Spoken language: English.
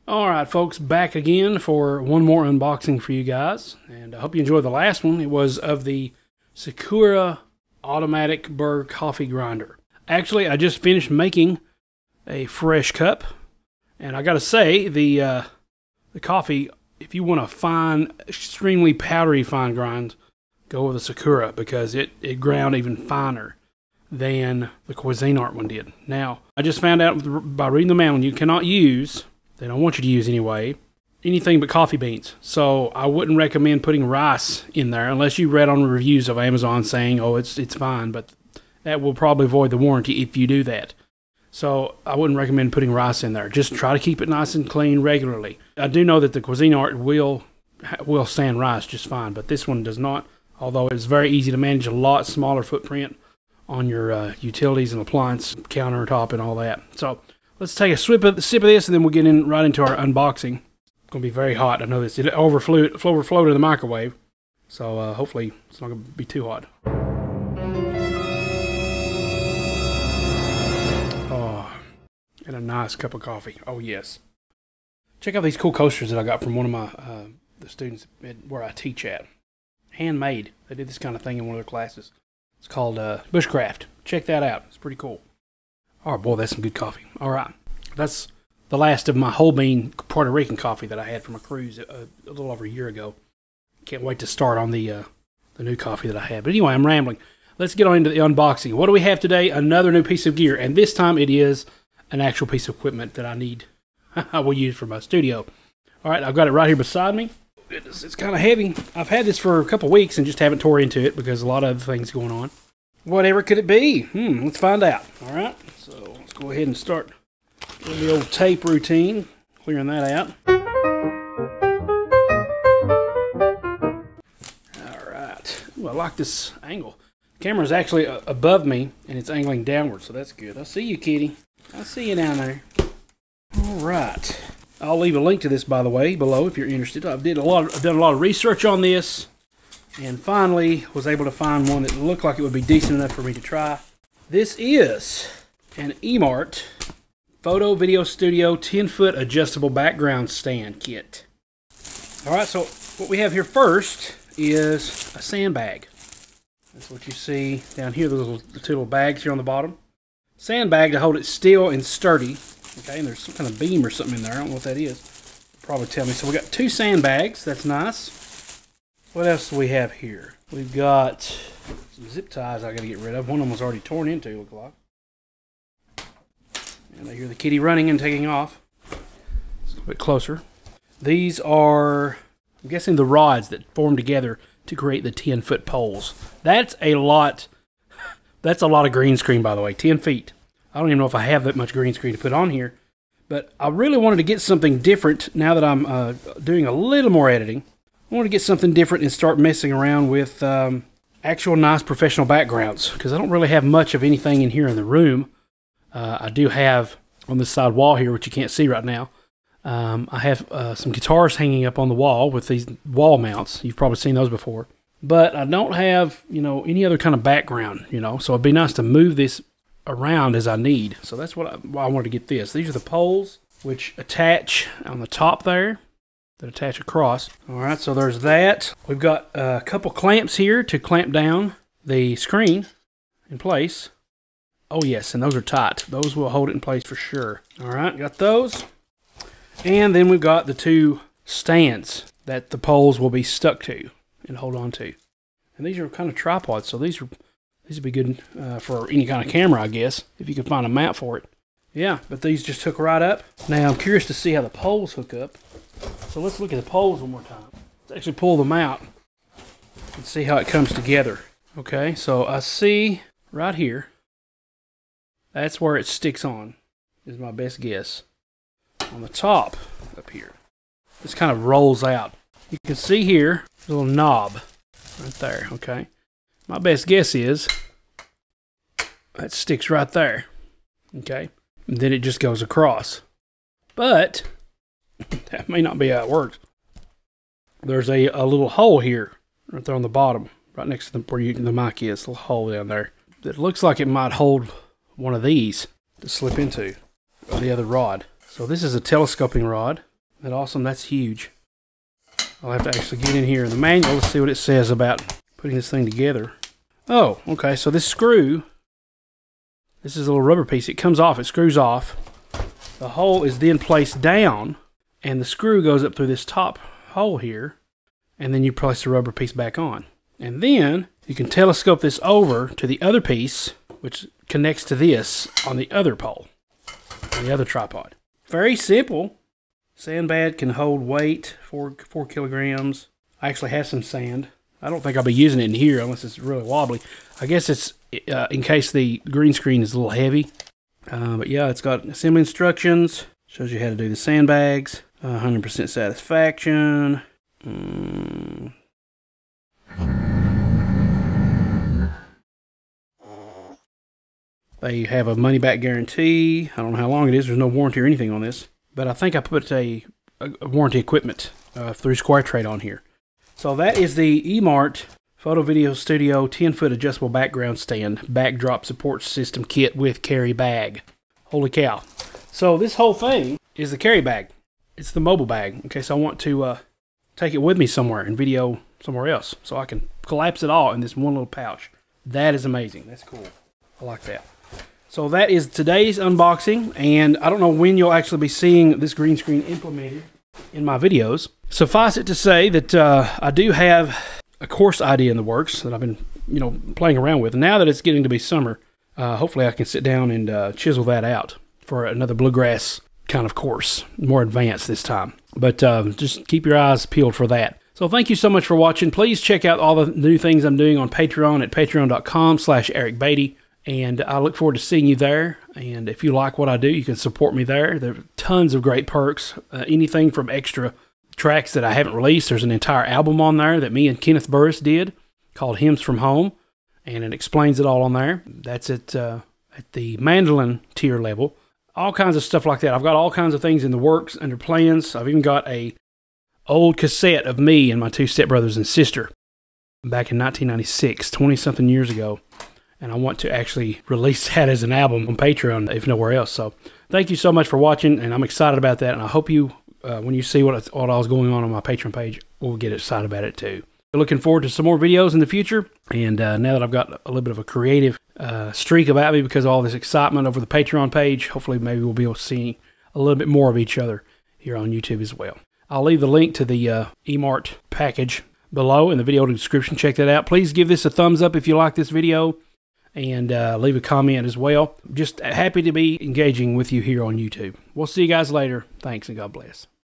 Alright folks, back again for one more unboxing for you guys, and I hope you enjoyed the last one. It was of the Sakura automatic Burr coffee grinder. Actually, I just finished making a fresh cup, and I gotta say, the coffee, if you want a fine, extremely powdery fine grind, go with the Sakura, because it ground even finer than the Cuisinart one did. Now, I just found out by reading the manual, you cannot use, they don't want you to use anyway, anything but coffee beans. So I wouldn't recommend putting rice in there unless you read on the reviews of Amazon saying, oh, it's fine, but that will probably void the warranty if you do that. So I wouldn't recommend putting rice in there. Just try to keep it nice and clean regularly. I do know that the Cuisinart will stand rice just fine, but this one does not, although it's very easy to manage, a lot smaller footprint on your utilities and appliance countertop and all that. So let's take a sip of this, and then we'll get right into our unboxing. It's going to be very hot. I know this. It overflowed in the microwave, so hopefully it's not going to be too hot. Oh, and a nice cup of coffee. Oh, yes. Check out these cool coasters that I got from one of my the students where I teach at. Handmade. They did this kind of thing in one of their classes. It's called Bushcraft. Check that out. It's pretty cool. Oh boy, that's some good coffee. All right, that's the last of my whole bean Puerto Rican coffee that I had from a cruise a little over a year ago. Can't wait to start on the new coffee that I had. But anyway, I'm rambling. Let's get on into the unboxing. What do we have today? Another new piece of gear, and this time it is an actual piece of equipment that I need. I will use for my studio. All right, I've got it right here beside me. Goodness, it's kind of heavy. I've had this for a couple weeks and just haven't tore into it because a lot of other things going on. Whatever could it be? Let's find out. All right, so let's go ahead and start with the old tape routine, clearing that out. All right. Ooh, I like this angle. The camera's actually above me, and it's angling downward, so that's good. I see you, kitty. I see you down there. All right. I'll leave a link to this, by the way, below if you're interested. I've done a lot of research on this, and finally was able to find one that looked like it would be decent enough for me to try. This is an Emart Photo Video Studio 10-foot adjustable background stand kit. Alright, so what we have here first is a sandbag. That's what you see down here, the two little bags here on the bottom. Sandbag to hold it still and sturdy. Okay, and there's some kind of beam or something in there. I don't know what that is. You'll probably tell me. So we got two sandbags. That's nice. What else do we have here? We've got some zip ties I got to get rid of. One of them was already torn into, look like. And I hear the kitty running and taking off. It's a little bit closer. These are, I'm guessing, the rods that form together to create the 10-foot poles. That's a lot. That's a lot of green screen, by the way. 10 feet. I don't even know if I have that much green screen to put on here. But I really wanted to get something different now that I'm doing a little more editing. I wanted to get something different and start messing around with actual nice professional backgrounds, because I don't really have much of anything in here in the room. I do have on this side wall here, which you can't see right now, I have some guitars hanging up on the wall with these wall mounts. You've probably seen those before. But I don't have, any other kind of background, so it'd be nice to move this around as I need. So that's why I wanted to get this. These are the poles which attach on the top there, that attach across. All right, so there's that. We've got a couple clamps here to clamp down the screen in place. Oh yes, and those are tight. Those will hold it in place for sure. All right, got those. And then we've got the two stands that the poles will be stuck to and hold on to. And these are kind of tripods, so these would be good for any kind of camera, I guess, if you can find a mount for it. Yeah, but these just hook right up. Now I'm curious to see how the poles hook up. So let's look at the poles one more time. Let's actually pull them out and see how it comes together. Okay, so I see right here, that's where it sticks on, is my best guess. On the top up here, this kind of rolls out. You can see here, a little knob right there, okay? My best guess is that sticks right there, okay? And then it just goes across. But that may not be how it works. There's a little hole here, right there on the bottom, right next to where the mic is, a little hole down there. It looks like it might hold one of these to slip into, or the other rod. So this is a telescoping rod. Isn't that awesome? That's huge. I'll have to actually get in here in the manual. Let's see what it says about putting this thing together. Oh, okay, so this screw, this is a little rubber piece. It comes off, it screws off. The hole is then placed down, and the screw goes up through this top hole here, and then you place the rubber piece back on. And then you can telescope this over to the other piece, which connects to this on the other pole, on the other tripod. Very simple. Sandbag can hold weight, 4 kilograms. I actually have some sand. I don't think I'll be using it in here unless it's really wobbly. I guess it's in case the green screen is a little heavy. But yeah, it's got assembly instructions. Shows you how to do the sandbags. 100% satisfaction. They have a money-back guarantee. I don't know how long it is. There's no warranty or anything on this. But I think I put a warranty equipment through Square Trade on here. So that is the Emart Photo Video Studio 10-foot adjustable background stand backdrop support system kit with carry bag. Holy cow. So this whole thing is the carry bag. It's the mobile bag in case I want to take it with me somewhere and video somewhere else. So I can collapse it all in this one little pouch. That is amazing. That's cool. I like that. So that is today's unboxing, and I don't know when you'll actually be seeing this green screen implemented in my videos. Suffice it to say that I do have a course idea in the works that I've been, playing around with. Now that it's getting to be summer, hopefully I can sit down and chisel that out for another bluegrass kind of course, more advanced this time. But just keep your eyes peeled for that. So thank you so much for watching. Please check out all the new things I'm doing on Patreon at patreon.com/EricBeatty. And I look forward to seeing you there. And if you like what I do, you can support me there. There are tons of great perks. Anything from extra tracks that I haven't released. There's an entire album on there that me and Kenneth Burr did called Hymns from Home. And it explains it all on there. That's at the mandolin tier level. All kinds of stuff like that. I've got all kinds of things in the works under plans. I've even got a old cassette of me and my 2 stepbrothers and sister back in 1996, 20-something years ago. And I want to actually release that as an album on Patreon, if nowhere else. So thank you so much for watching, and I'm excited about that. And I hope you, when you see what all's going on my Patreon page, will get excited about it too. Looking forward to some more videos in the future. And now that I've got a little bit of a creative streak about me because of all this excitement over the Patreon page, hopefully maybe we'll be able to see a little bit more of each other here on YouTube as well. I'll leave the link to the Emart package below in the video description. Check that out. Please give this a thumbs up if you like this video. And leave a comment as well. Just happy to be engaging with you here on YouTube. We'll see you guys later. Thanks and God bless.